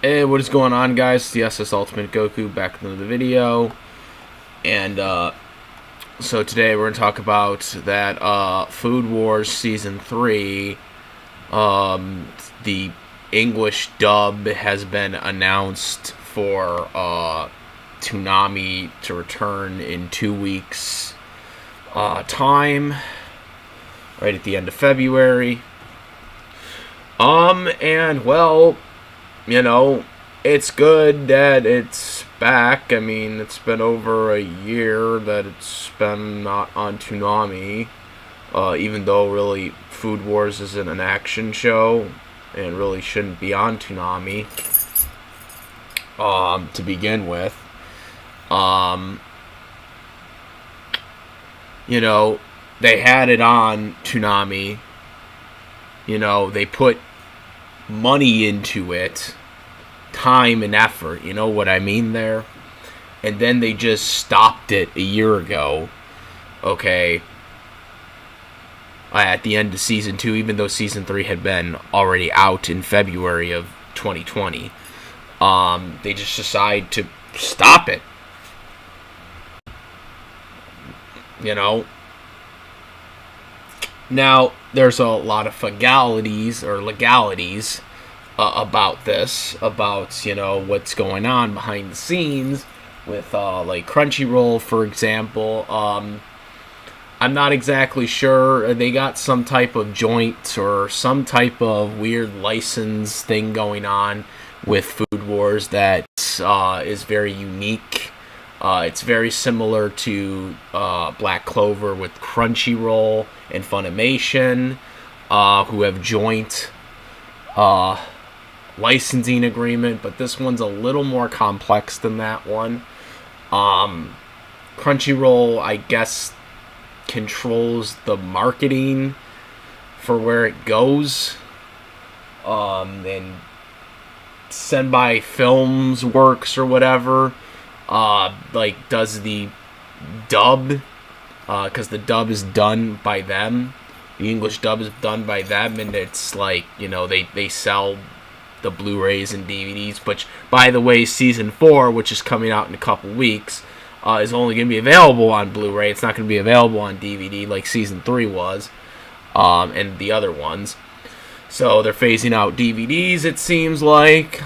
Hey, what is going on, guys? It's the SS Ultimate Goku back with another video. And, so today we're going to talk about that, Food Wars Season 3. The English dub has been announced for, Toonami to return in 2 weeks, time. Right at the end of February. And, well, you know, it's good that it's back. I mean, it's been over a year that it's been not on Toonami. Even though, really, Food Wars isn't an action show and really shouldn't be on Toonami to begin with. You know, they had it on Toonami. You know, they put money into it, time and effort, you know what I mean there? And then they just stopped it a year ago, okay, at the end of Season 2, even though Season 3 had been already out in February of 2020. They just decided to stop it. You know? Now, there's a lot of legalities about this, about, you know, what's going on behind the scenes with, like, Crunchyroll, for example. I'm not exactly sure. They got some type of joint or some type of weird license thing going on with Food Wars that is very unique. It's very similar to Black Clover with Crunchyroll and Funimation, who have joint licensing agreement, but this one's a little more complex than that one. Crunchyroll, I guess, controls the marketing for where it goes, and Senbei Films Works or whatever, like, does the dub, because the dub is done by them. The English dub is done by them, and it's like, you know, they sell the Blu-rays and DVDs, which, by the way, Season 4, which is coming out in a couple weeks, is only going to be available on Blu-ray. It's not going to be available on DVD like Season 3 was, and the other ones. So they're phasing out DVDs, it seems like,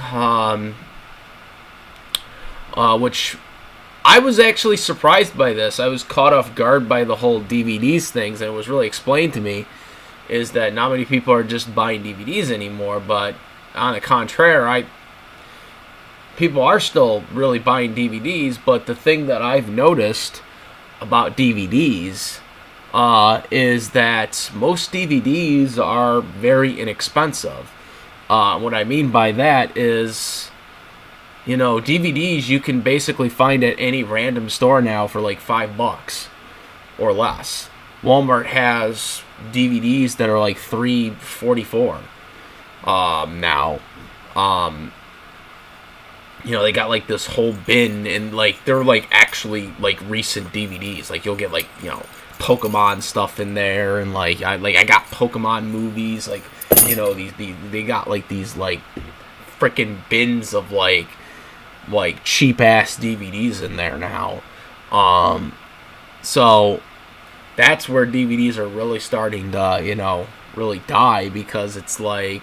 which I was actually surprised by this. I was caught off guard by the whole DVDs things, and it was really explained to me is that not many people are just buying DVDs anymore, but on the contrary, people are still really buying DVDs, but the thing that I've noticed about DVDs is that most DVDs are very inexpensive. What I mean by that is, you know, DVDs you can basically find at any random store now for like $5 or less. Walmart has DVDs that are like $3.44 now. You know, they got like this whole bin, and like they're like actually like recent DVDs. Like you'll get like, you know, Pokemon stuff in there, and like I got Pokemon movies. Like, you know, they got like these like freaking bins of like cheap ass DVDs in there now. So that's where DVDs are really starting to, you know, really die, because it's like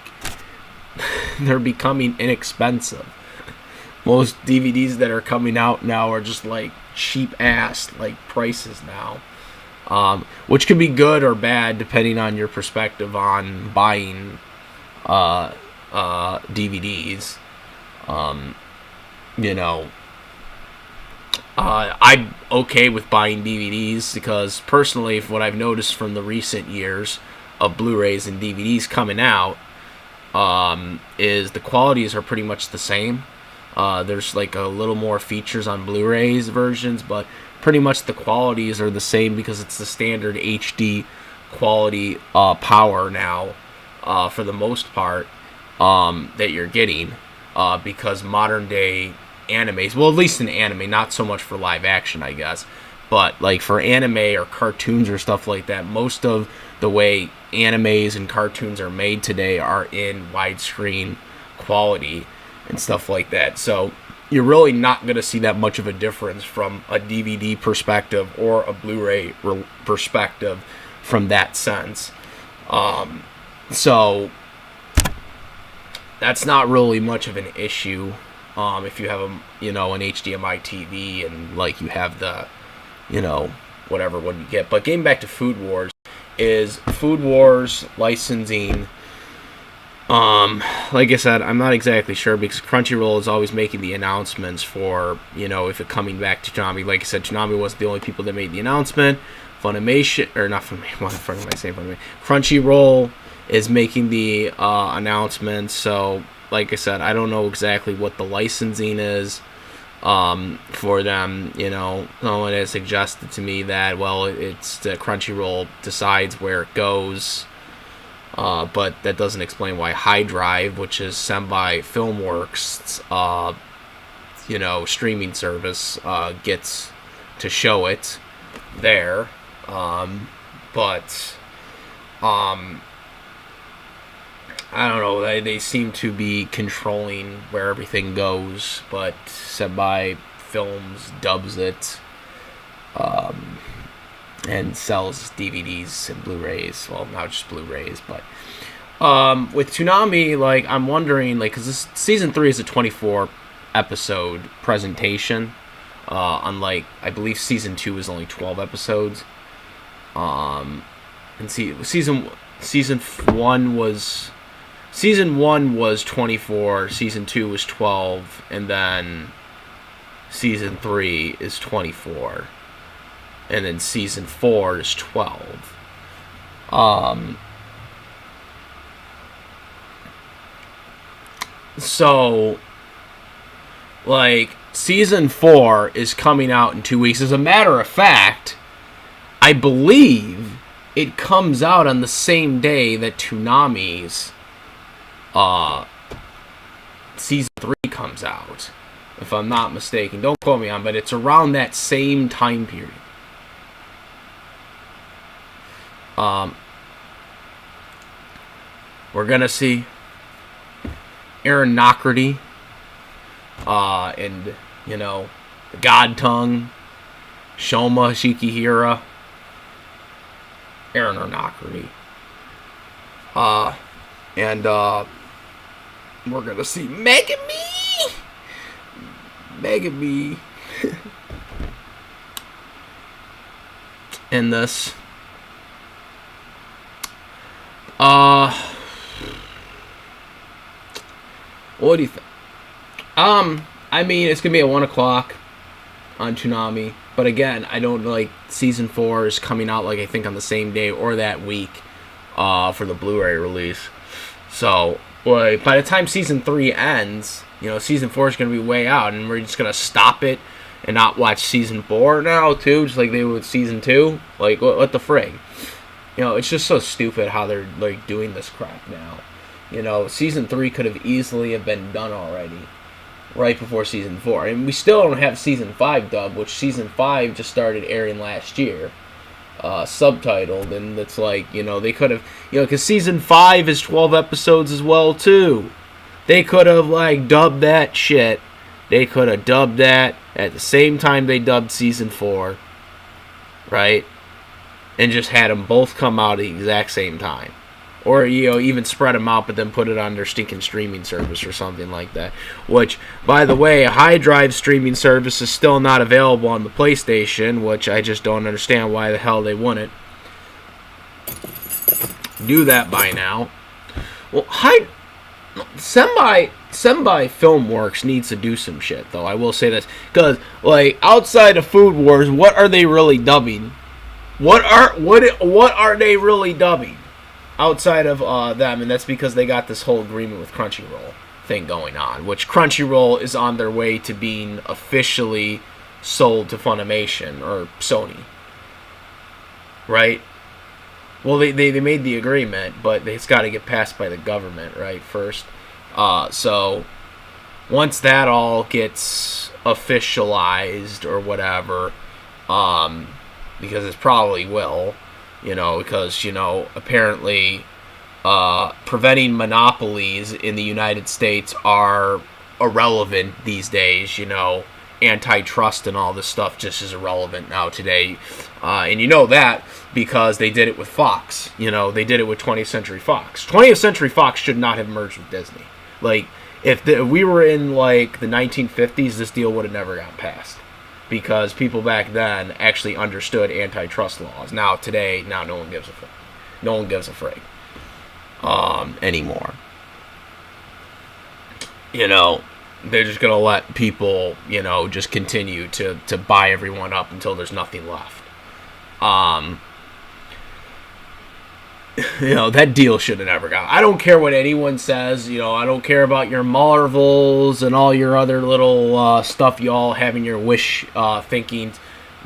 they're becoming inexpensive. Most DVDs that are coming out now are just like cheap ass like prices now, which can be good or bad depending on your perspective on buying DVDs. You know, I'm okay with buying DVDs because personally, what I've noticed from the recent years of Blu-rays and DVDs coming out, is the qualities are pretty much the same. There's like a little more features on Blu-rays versions, but pretty much the qualities are the same because it's the standard HD quality power now, for the most part, that you're getting, because modern day animes, well, at least in anime, not so much for live action, I guess, but like for anime or cartoons or stuff like that, most of the way animes and cartoons are made today are in widescreen quality. and stuff like that. So you're really not going to see that much of a difference from a DVD perspective or a Blu-ray perspective from that sense. So that's not really much of an issue if you have an HDMI TV and like you have the whatever one you get. But getting back to Food Wars, is Food Wars licensing. Like I said, I'm not exactly sure because Crunchyroll is always making the announcements for, if it's coming back to Toonami. Like I said, Toonami wasn't the only people that made the announcement. Funimation, or not Funimation, what am I saying? Funimation. Crunchyroll is making the announcements. So, like I said, I don't know exactly what the licensing is for them. No one has suggested to me that, well, it's the Crunchyroll decides where it goes. But that doesn't explain why High Drive, which is Senbei Filmworks, streaming service, gets to show it there. But I don't know. They seem to be controlling where everything goes, but Senbei Films dubs it. And sells DVDs and Blu-rays. Well, not just Blu-rays, but with Toonami, like, I'm wondering, like, because this season 3 is a 24 episode presentation, unlike I believe season 2 is only 12 episodes. And season 1 was 24, season 2 was 12, and then season 3 is 24. And then season 4 is 12. So, like, season 4 is coming out in 2 weeks. As a matter of fact, I believe it comes out on the same day that Toonami's season 3 comes out. If I'm not mistaken. Don't quote me on, but it's around that same time period. We're gonna see Aaron Nockerty, and the God Tongue, Shoma Shikihira, Aaron Nockerty, and we're gonna see Megami in this. What do you think? I mean, it's gonna be at 1 o'clock on Toonami, but again, I don't like season 4 is coming out like I think on the same day or that week, for the Blu-ray release. So, like, by the time season 3 ends, season 4 is gonna be way out, and we're just gonna stop it and not watch season 4 now too, just like they would with season 2. Like, what the frig? It's just so stupid how they're like doing this crap now. Season 3 could have easily have been done already, right before season 4, and we still don't have season 5 dubbed, which season 5 just started airing last year, subtitled, and it's like they could have because season 5 is 12 episodes as well too. They could have like dubbed that shit. They could have dubbed that at the same time they dubbed season 4, right? And just had them both come out at the exact same time. Or, even spread them out, but then put it on their stinking streaming service or something like that. Which, by the way, High Drive streaming service is still not available on the PlayStation, which I just don't understand why the hell they wouldn't do that by now. Well, Senbei Filmworks needs to do some shit, though. I will say this. Because, like, outside of Food Wars, what are they really dubbing? What are they really dubbing outside of them? And that's because they got this whole agreement with Crunchyroll thing going on, which Crunchyroll is on their way to being officially sold to Funimation or Sony, right? Well, they made the agreement, but it's got to get passed by the government, right, first. So once that all gets officialized or whatever, because it probably will, because, apparently preventing monopolies in the United States are irrelevant these days. You know, antitrust and all this stuff just is irrelevant now today. And you know that because they did it with Fox. You know, they did it with 20th Century Fox. 20th Century Fox should not have merged with Disney. Like, if we were in, like, the 1950s, this deal would have never got passed. Because people back then actually understood antitrust laws. Now, today, no one gives a fuck. No one gives a frig. Anymore. You know, they're just going to let people, you know, just continue to buy everyone up until there's nothing left. You know, that deal should have never gone. I don't care what anyone says. You know, I don't care about your Marvels and all your other little stuff you all have in your wish thinking.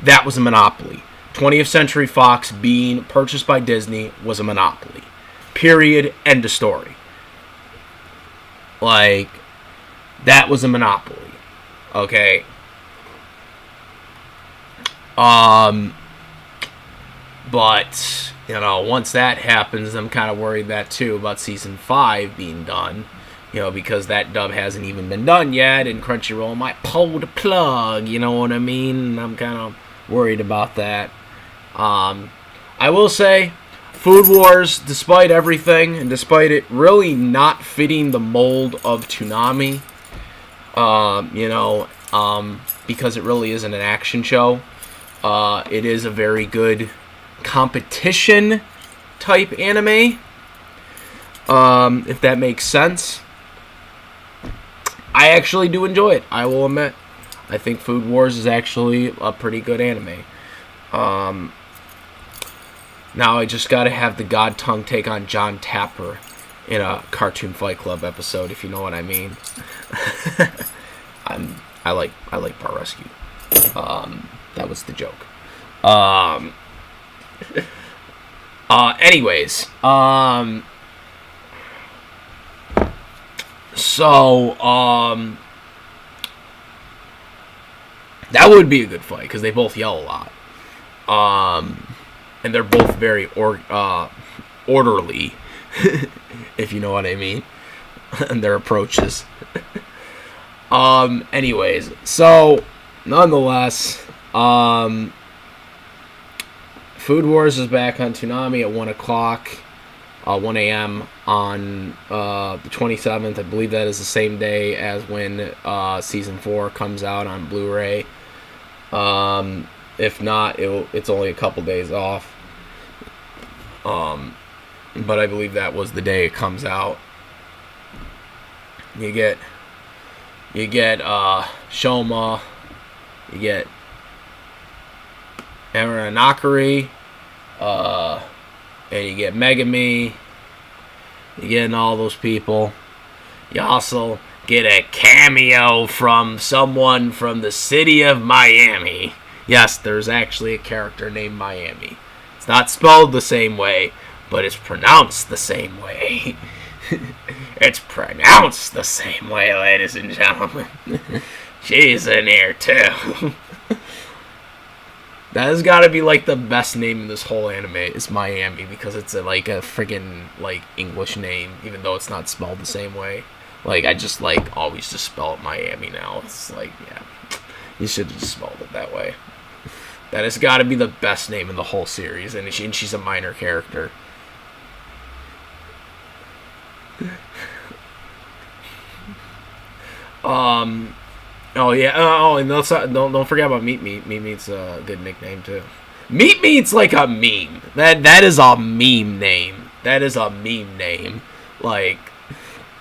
That was a monopoly. 20th Century Fox being purchased by Disney was a monopoly. Period. End of story. Like, that was a monopoly. Okay? But, you know, once that happens, I'm kind of worried that too about season 5 being done. You know, because that dub hasn't even been done yet, and Crunchyroll might pull the plug, you know what I mean? I'm kind of worried about that. I will say, Food Wars, despite everything, and despite it really not fitting the mold of Toonami, you know, because it really isn't an action show, it is a very good competition type anime, if that makes sense. I actually do enjoy it, I will admit. I think Food Wars is actually a pretty good anime. Now I just gotta have the God Tongue take on John Tapper in a Cartoon Fight Club episode, if you know what I mean. I like Bar Rescue. That was the joke. Anyways, so that would be a good fight because they both yell a lot. And they're both very orderly, if you know what I mean, and their approaches. Anyways, so nonetheless, Food Wars is back on Toonami at 1 o'clock, 1 a.m. on the 27th. I believe that is the same day as when Season 4 comes out on Blu-ray. If not, it's only a couple days off. But I believe that was the day it comes out. You get Shoma, you get Aranakari, and you get Megami. You're getting all those people. You also get a cameo from someone from the city of Miami. Yes, there's actually a character named Miami. It's not spelled the same way, but it's pronounced the same way. It's pronounced the same way, ladies and gentlemen. She's in here, too. That has got to be, like, the best name in this whole anime is Miami, because it's, a friggin', English name, even though it's not spelled the same way. Like, I just, always just spell it Miami now. It's like, yeah, you should have just spelled it that way. That has got to be the best name in the whole series, and she's a minor character. Oh yeah. Oh, and don't forget about Meat Meat. Meat Meat's a good nickname too. Meat Meat's like a meme. That is a meme name. That is a meme name. I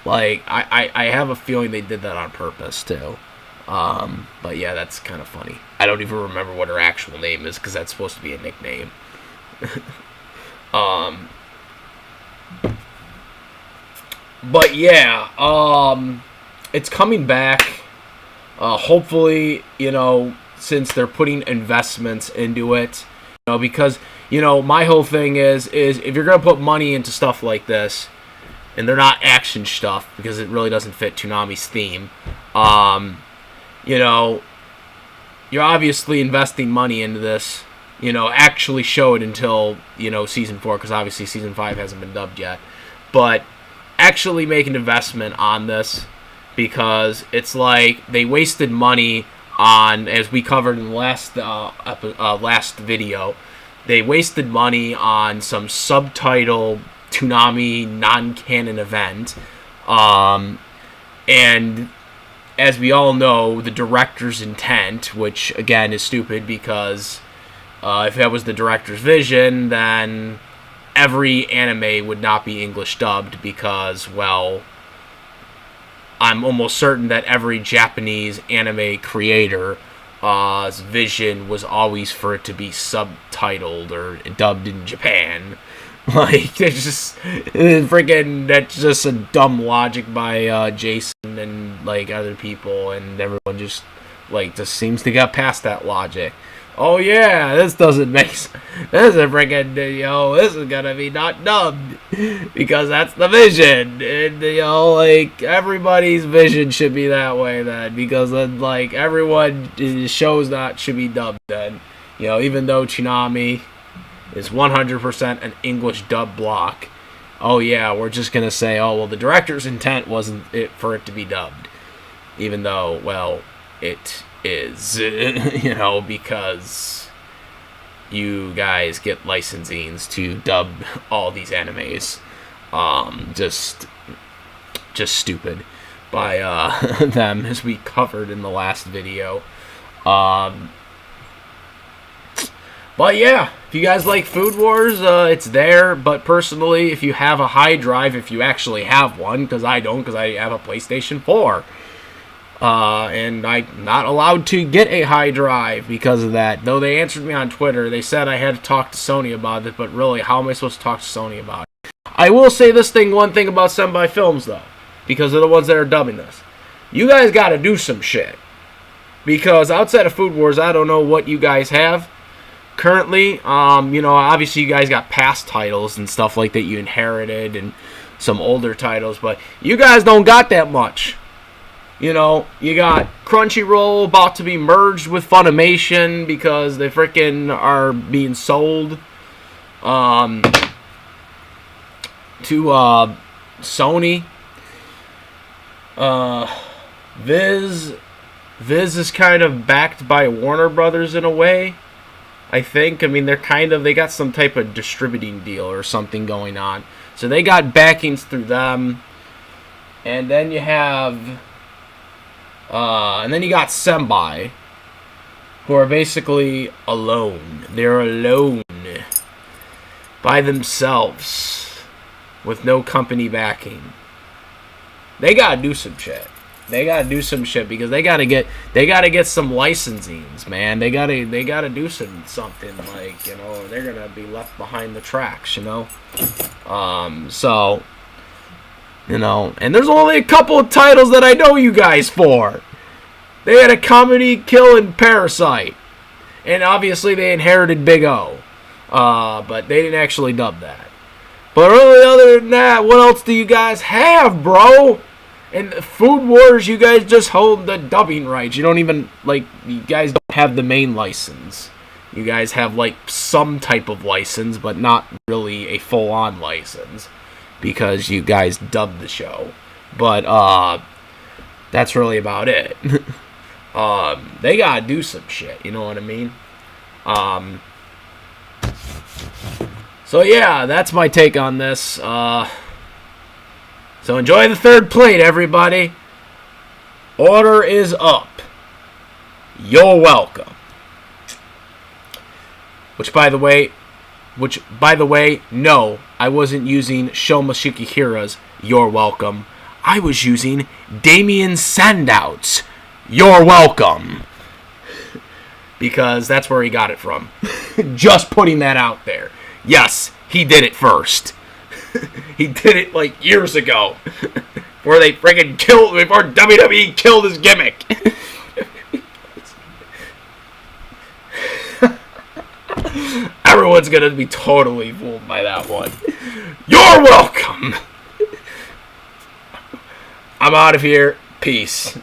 have a feeling they did that on purpose too. But yeah, that's kind of funny. I don't even remember what her actual name is because that's supposed to be a nickname. But yeah, it's coming back. Hopefully, since they're putting investments into it, because, my whole thing is if you're going to put money into stuff like this, and they're not action stuff, because it really doesn't fit Toonami's theme, you're obviously investing money into this, actually show it until, Season 4, because obviously Season 5 hasn't been dubbed yet, but actually make an investment on this, because it's like they wasted money on, as we covered in the last video, they wasted money on some subtitle Toonami non-canon event, and as we all know, the director's intent, which again is stupid because if that was the director's vision, then every anime would not be English dubbed because, well, I'm almost certain that every Japanese anime creator's vision was always for it to be subtitled or dubbed in Japan. Like, it's just freaking, that's just a dumb logic by Jason and, like, other people, and everyone just, like, just seems to get past that logic. Oh yeah, this doesn't make sense. This is freaking, this is gonna be not dubbed because that's the vision, and like everybody's vision should be that way then, because then like everyone shows that should be dubbed then, even though Toonami is 100% an English dub block. Oh yeah, we're just gonna say, oh well, the director's intent wasn't it for it to be dubbed, even though, well, it is, because you guys get licensings to dub all these animes. Just stupid by them, as we covered in the last video. But yeah, if you guys like Food Wars, it's there. But personally, if you have a high drive, if you actually have one, because I don't, because I have a PlayStation 4. And I'm not allowed to get a high drive because of that. Though they answered me on Twitter, they said I had to talk to Sony about it, but really, how am I supposed to talk to Sony about it? I will say one thing about Sentai Films, though, because they're the ones that are dubbing this. You guys gotta do some shit. Because outside of Food Wars, I don't know what you guys have currently. Obviously you guys got past titles and stuff like that you inherited, and some older titles, but you guys don't got that much. You got Crunchyroll about to be merged with Funimation because they freaking are being sold to Sony. Viz is kind of backed by Warner Brothers in a way, I think. I mean, they got some type of distributing deal or something going on. So they got backings through them. And then you have... and then you got Sentai, who are basically alone. They're alone by themselves with no company backing. They gotta do some shit. Because they gotta get some licensings, man. They gotta do something, like, they're gonna be left behind the tracks, So, and there's only a couple of titles that I know you guys for. They had a comedy kill in Parasite. And obviously they inherited Big O. But they didn't actually dub that. But really, other than that, what else do you guys have, bro? And Food Wars, you guys just hold the dubbing rights. You don't even, you guys don't have the main license. You guys have, some type of license, but not really a full-on license. Because you guys dubbed the show. But, that's really about it. They gotta do some shit, you know what I mean? So yeah, that's my take on this. So enjoy the third plate, everybody. Order is up. You're welcome. Which, by the way, no, I wasn't using Shoma Shikihira's You're Welcome. I was using Damien Sandout's You're Welcome. Because that's where he got it from. Just putting that out there. Yes, he did it first. He did it years ago. Before WWE killed his gimmick. Everyone's gonna be totally fooled by that one. You're welcome! I'm out of here. Peace.